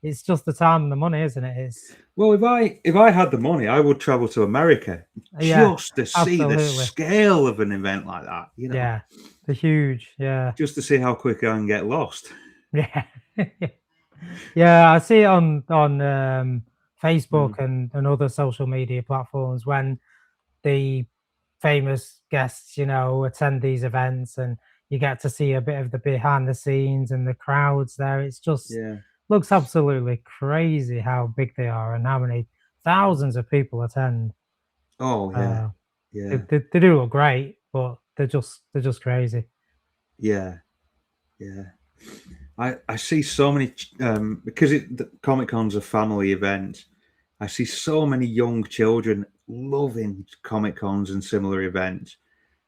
it's just the time and the money, isn't it? Well, if I had the money, I would travel to America just to see the scale of an event like that. Yeah, the huge. Yeah. Just to see how quick I can get lost. Yeah. Yeah, I see it on Facebook and other social media platforms when the famous guests, attend these events and you get to see a bit of the behind the scenes and the crowds there. It's just Yeah. looks absolutely crazy how big they are and how many thousands of people attend. Oh yeah. Uh, Yeah. they do look great, but they're just crazy. Yeah. Yeah. I see so many because the Comic Con's a family event. I see so many young children loving Comic Cons and similar events,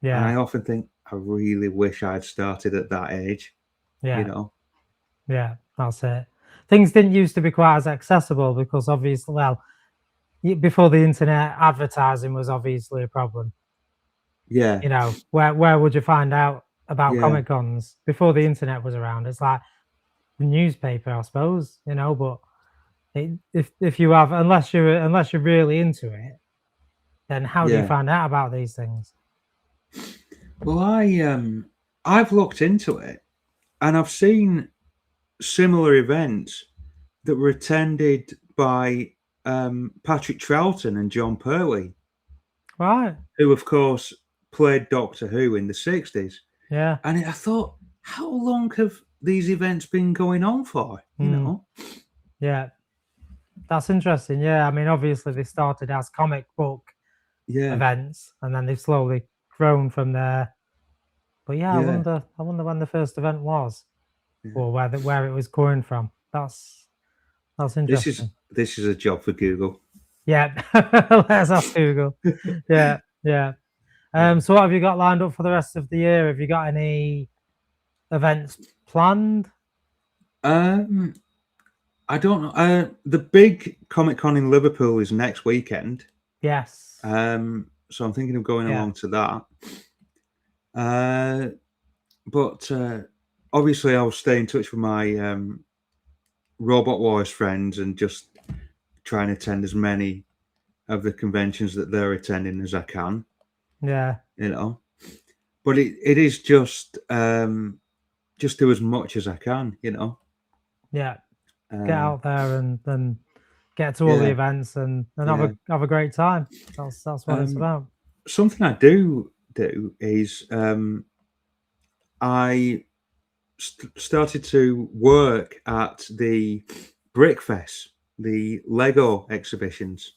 and I Yeah, often think I really wish I'd started at that age. You yeah, know? yeah. That's it. Things didn't used to be quite as accessible because obviously, well, before the internet, advertising was obviously a problem. Yeah. You know, where would you find out about Yeah. Comic Cons before the internet was around? It's like the newspaper, I suppose. You know, but if you have unless you're really into it, then how do you Yeah. find out about these things? Well, I've looked into it, and I've seen similar events that were attended by Patrick Troughton and John Pertwee, Right? who, of course, played Doctor Who in the 60s. Yeah. And I thought, how long have these events been going on for? You Mm, know? yeah. That's interesting. Yeah. I mean, obviously they started as comic book Yeah, events, and then they've slowly grown from there. But yeah, I yeah, wonder. I wonder when the first event was, yeah. or where it was coming from. That's This is interesting. this is a job for Google. Yeah. Let's ask Google. Yeah. Yeah. Yeah. So what have you got lined up for the rest of the year? Have you got any events planned? Um, I don't know. The big Comic Con in Liverpool is next weekend. Yes. So I'm thinking of going Yeah. along to that. But obviously, I'll stay in touch with my Robot Wars friends and just try and attend as many of the conventions that they're attending as I can. Yeah. You know, but it is just do as much as I can. You know. Yeah. Get Um, out there and get to all the yeah, events and yeah. have a great time. That's what it's about. Something I do is I started to work at the Brickfest, the Lego exhibitions.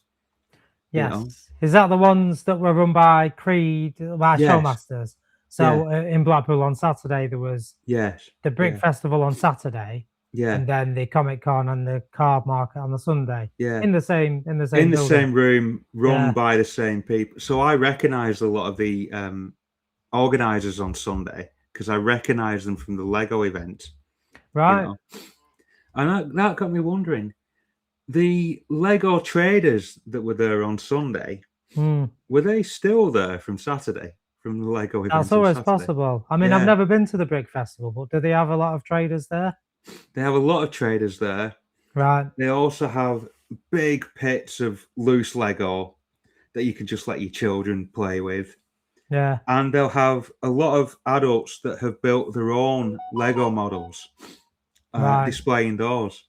You know, Yes. Is that the ones that were run by Creed, by yes, Showmasters? yeah, So in Blackpool on Saturday there was yes, the Brick yeah, Festival on Saturday, yeah, and then the Comic Con and the Card Market on the Sunday yeah. in the same In the building. same room, run Yeah. by the same people. So I recognised a lot of the organisers on Sunday because I recognised them from the Lego event. You Right. know, and that got me wondering. The Lego traders that were there on Sunday, Mm. were they still there from Saturday, from the Lego event That's on always Saturday? possible. I mean, I've Yeah, never been to the Brick Festival, but do they have a lot of traders there? they have a lot of traders there. Right. They also have big pits of loose Lego that you can just let your children play with. Yeah. And they'll have a lot of adults that have built their own Lego models, Right. displaying those.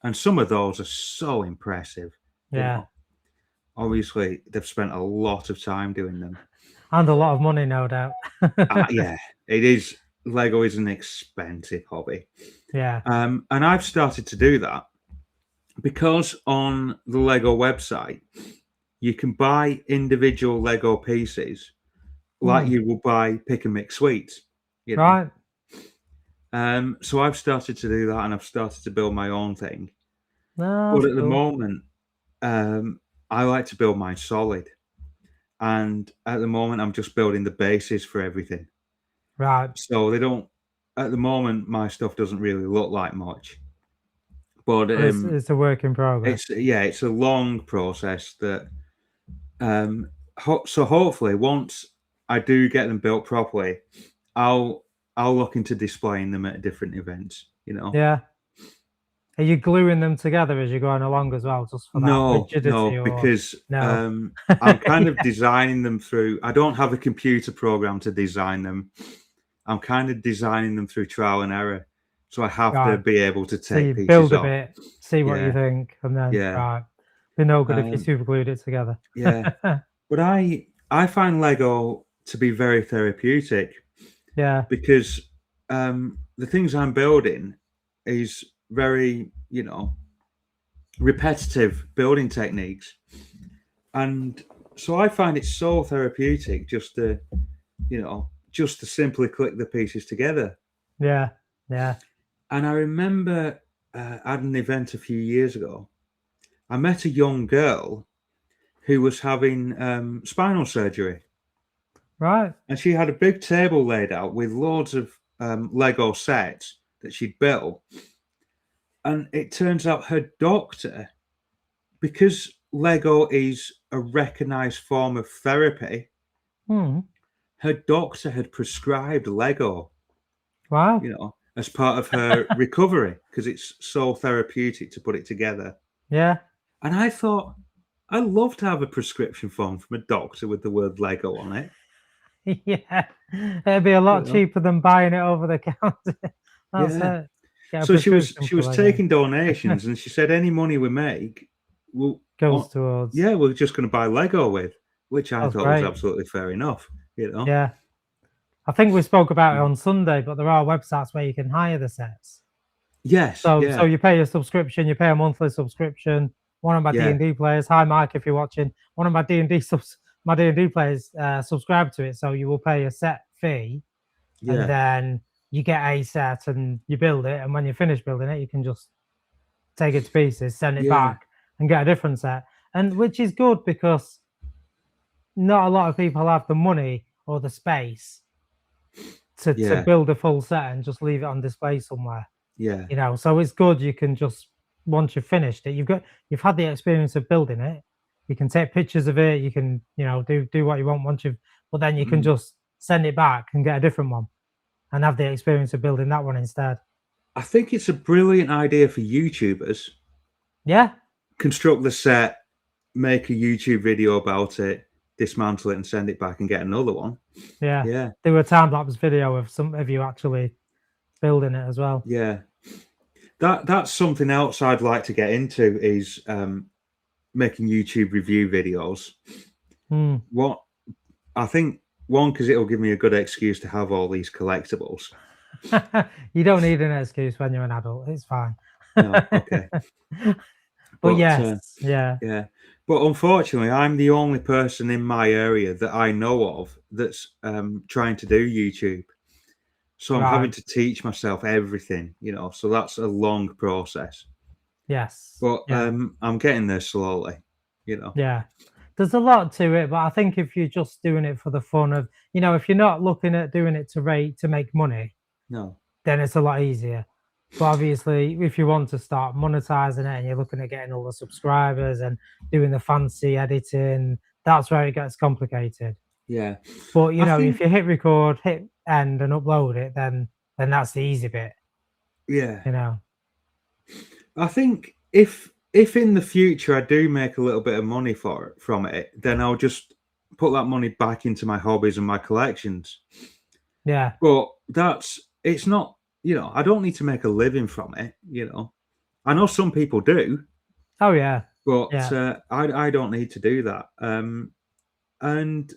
And some of those are so impressive. You Yeah. know. Obviously, they've spent a lot of time doing them. And a lot of money, no doubt. Yeah, it is. Lego is an expensive hobby. Yeah. And I've started to do that because on the Lego website, you can buy individual Lego pieces like you will buy pick and mix sweets. You know? Right. So I've started to do that and I've started to build my own thing. No, But that's at the cool. moment, I like to build mine solid. And at the moment, I'm just building the bases for everything. Right. So they don't, at the moment, my stuff doesn't really look like much. But It's a work in progress. it's a long process that, so hopefully once I do get them built properly, I'll look into displaying them at different events, you know. Yeah. Are you gluing them together as you're going along as well, just for that rigidity? No, because no? I'm kind of designing them through. I don't have a computer program to design them. I'm kind of designing them through trial and error, so I have to Right. be able to So you take pieces build a off. bit, see what you Yeah. think, and then Yeah. right. Be no good if you Um, super glued it together. Yeah. But I find Lego to be very therapeutic. Yeah. because the things I'm building is very, repetitive building techniques. And so I find it so therapeutic just to simply click the pieces together. Yeah. Yeah. And I remember at an event a few years ago, I met a young girl who was having spinal surgery. Right. And she had a big table laid out with loads of Lego sets that she'd built. And it turns out her doctor, because Lego is a recognized form of therapy, Hmm. her doctor had prescribed Lego, Wow. as part of her recovery because it's so therapeutic to put it together. Yeah. And I thought, I'd love to have a prescription form from a doctor with the word Lego on it. Yeah. It'd be a lot cheaper than buying it over the counter. That's Yeah. it. Get a So she was prescription for Lego. taking donations, and she said any money we make goes towards. Yeah, we're just going to buy Lego with, which I That's thought great. was absolutely fair enough. Yeah. I think we spoke about it on Sunday, but there are websites where you can hire the sets. Yes. So yeah. so you pay a subscription, you pay a monthly subscription. One of my Yeah. D&D players, hi Mike, if you're watching, one of my D&D players subscribe to it, so you will pay a set fee, Yeah. and then you get a set and you build it, and when you finish building it, you can just take it to pieces, send it Yeah. back, and get a different set. And which is good because not a lot of people have the money or the space to Yeah. build a full set and just leave it on display somewhere. Yeah. So it's good. You can just, once you've finished it, you've had the experience of building it. You can take pictures of it. You can, do what you want but then you can just send it back and get a different one and have the experience of building that one instead. I think it's a brilliant idea for YouTubers. Yeah. Construct the set, make a YouTube video about it, dismantle it and send it back and get another one. Yeah. Yeah. Do a time-lapse video of some of you actually building it as well. Yeah. That's something else I'd like to get into is making YouTube review videos. What I think, one, because it'll give me a good excuse to have all these collectibles. You don't need an excuse when you're an adult. It's fine. No, okay. But yes, yeah. But unfortunately, I'm the only person in my area that I know of that's trying to do YouTube. So I'm having to teach myself everything, so that's a long process. Yes. But I'm getting there slowly, Yeah. There's a lot to it, but I think if you're just doing it for the fun of, if you're not looking at doing it to make money, no, then it's a lot easier. But obviously, if you want to start monetizing it and you're looking at getting all the subscribers and doing the fancy editing, that's where it gets complicated. Yeah. But if you hit record, hit end, and upload it, then that's the easy bit. Yeah. I think if in the future I do make a little bit of money from it, then I'll just put that money back into my hobbies and my collections. Yeah. But it's not, I don't need to make a living from it, I know some people do. Oh yeah. But I don't need to do that. And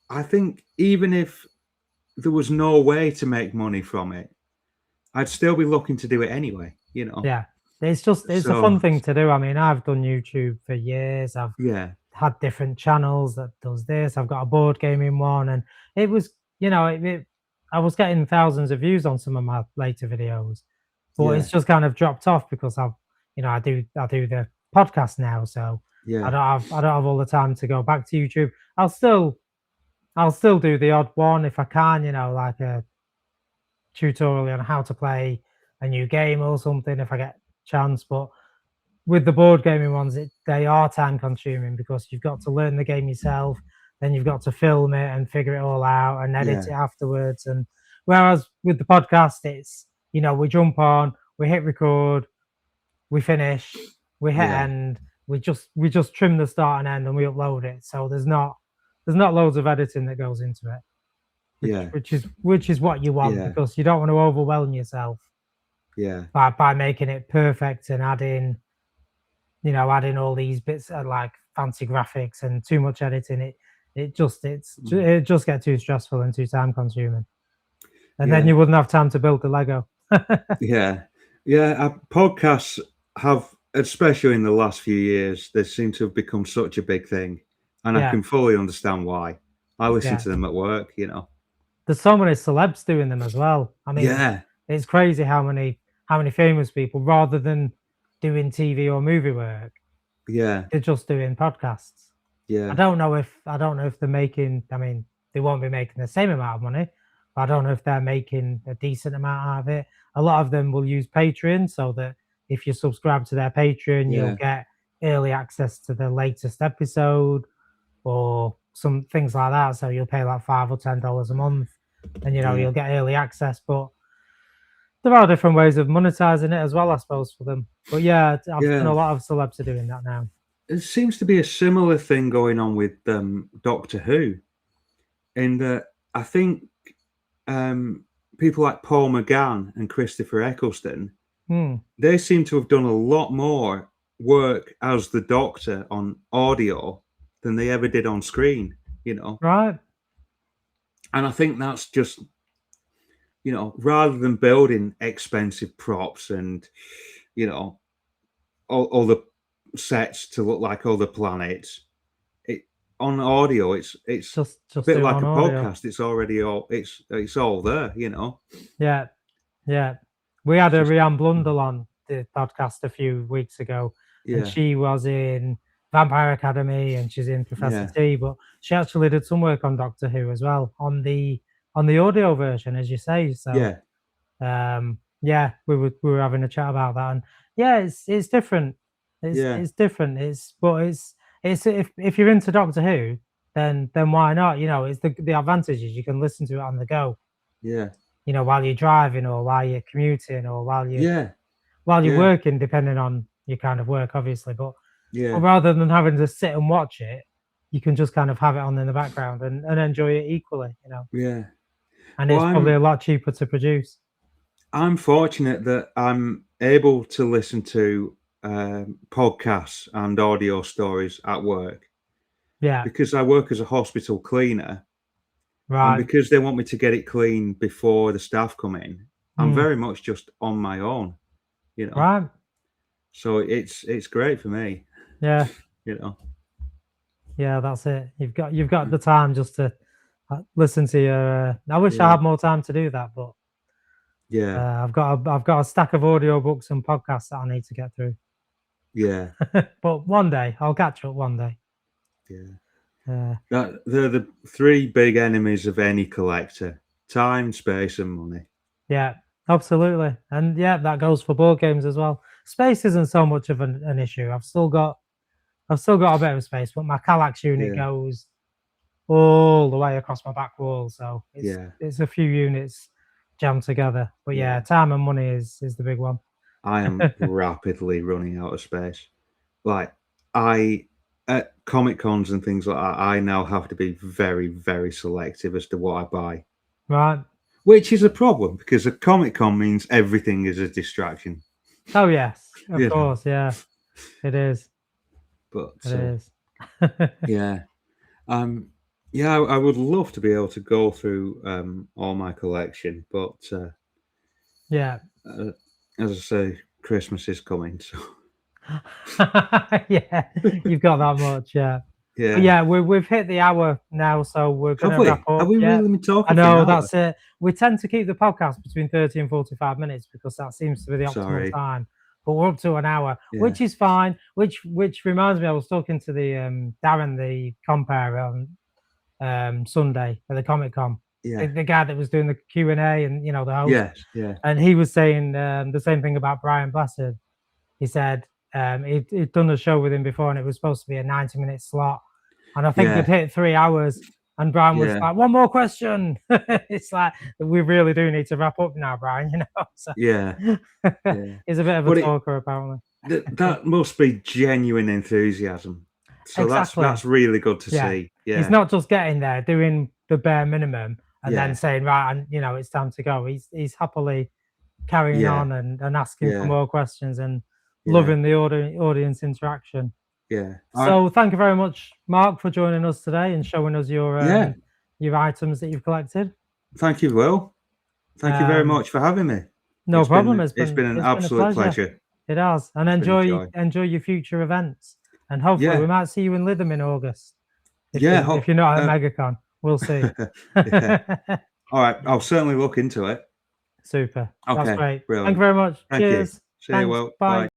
I think even if there was no way to make money from it, I'd still be looking to do it anyway, Yeah. It's a fun thing to do. I mean, I've done YouTube for years. I've had different channels that does this. I've got a board gaming one, and it was, I was getting thousands of views on some of my later videos, but it's just kind of dropped off because I do the podcast now, so I don't have all the time to go back to YouTube. I'll still do the odd one if I can, like a tutorial on how to play a new game or something if I get chance. But with the board gaming ones, they are time consuming because you've got to learn the game yourself, then you've got to film it and figure it all out and edit it afterwards. And whereas with the podcast, it's we jump on, we hit record, we finish, we hit end, we just trim the start and end, and we upload it. So there's not loads of editing that goes into it. Which is what you want because you don't want to overwhelm yourself. By making it perfect and adding all these bits of like fancy graphics and too much editing. It just gets too stressful and too time consuming. and then you wouldn't have time to build the Lego. Yeah. Podcasts have, especially in the last few years, they seem to have become such a big thing, and I Yeah. can fully understand why. I listen Yeah. to them at work, There's so many celebs doing them as well. I mean, Yeah, it's crazy how many famous people, rather than doing TV or movie work, yeah, they're just doing podcasts. I yeah, don't know if they're making. I mean, they won't be making the same amount of money, but I don't know if they're making a decent amount out of it. A lot of them will use Patreon, so that if you subscribe to their Patreon, Yeah. you'll get early access to the latest episode or some things like that. So you'll pay like $5 or $10 a month, and Yeah. you'll get early access. But there are different ways of monetizing it as well, I suppose, for them. But yeah, I've seen a lot of celebs are doing that now. It seems to be a similar thing going on with Doctor Who, in that I think people like Paul McGann and Christopher Eccleston, they seem to have done a lot more work as the Doctor on audio than they ever did on screen, Right. And I think that's just, rather than building expensive props and, all the sets to look like other planets, on audio, it's Just a bit do like on a audio. podcast. It's already it's all there, Yeah, yeah. We had a Rhiannon Blundell on the podcast a few weeks ago, and she was in Vampire Academy and she's in Professor T, but she actually did some work on Doctor Who as well on the audio version, as you say. So we were having a chat about that, and it's different. It's different. It's if you're into Doctor Who, then why not? It's the advantage is you can listen to it on the go. Yeah. While you're driving or while you're commuting or while you're working, depending on your kind of work, obviously. But rather than having to sit and watch it, you can just kind of have it on in the background and enjoy it equally, Yeah. And it's probably a lot cheaper to produce. I'm fortunate that I'm able to listen to podcasts and audio stories at work. Yeah. Because I work as a hospital cleaner. Right. And because they want me to get it clean before the staff come in, I'm very much just on my own, Right. So it's great for me. Yeah. Yeah, that's it. You've got the time just to listen to your. I wish I had more time to do that, but I've got a stack of audiobooks and podcasts that I need to get through. Yeah. But one day I'll catch up. One day. Yeah. They're the three big enemies of any collector: time, space, and money. Yeah, absolutely. And that goes for board games as well. Space isn't so much of an issue. I've still got a bit of space, but my Kallax unit goes all the way across my back wall. So it's a few units jammed together. But time and money is the big one. I am rapidly running out of space. Like at Comic Cons and things like that, I now have to be very, very selective as to what I buy. Right. Which is a problem, because a Comic Con means everything is a distraction. Oh yes, of course, yeah, it is. But it is. I would love to be able to go through all my collection, but as I say, Christmas is coming, so. You've got that much, we've hit the hour now, so we're going to wrap up. Have we really been talking? I know, that's it. We tend to keep the podcast between 30 and 45 minutes because that seems to be the optimal time. But we're up to an hour, which is fine. Which reminds me, I was talking to the Darren, the compere on Sunday at the Comic Con. The guy that was doing the Q&A and the host. And he was saying the same thing about Brian Blessed. He said he'd done a show with him before, and it was supposed to be a 90-minute slot, and I think they'd hit 3 hours. And Brian was like, "One more question." It's like, we really do need to wrap up now, Brian. So, he's a bit of a talker, apparently. That must be genuine enthusiasm. So that's really good to see. Yeah, he's not just getting there doing the bare minimum and then saying, right, and it's time to go. He's happily carrying on and asking for more questions and loving the audience interaction. So thank you very much, Mark, for joining us today and showing us your items that you've collected. Thank you, Will. Thank you very much for having me. No It's problem. Been, it's been an a absolute pleasure. It has, and been a enjoy your future events, and hopefully Yeah. we might see you in Lytham in August. If you're not at MegaCon, we'll see. Yeah. All right, I'll certainly look into it. Super. Okay, That's great. brilliant. Thank you very much. Thank you. Cheers. See you. Well, Bye. bye.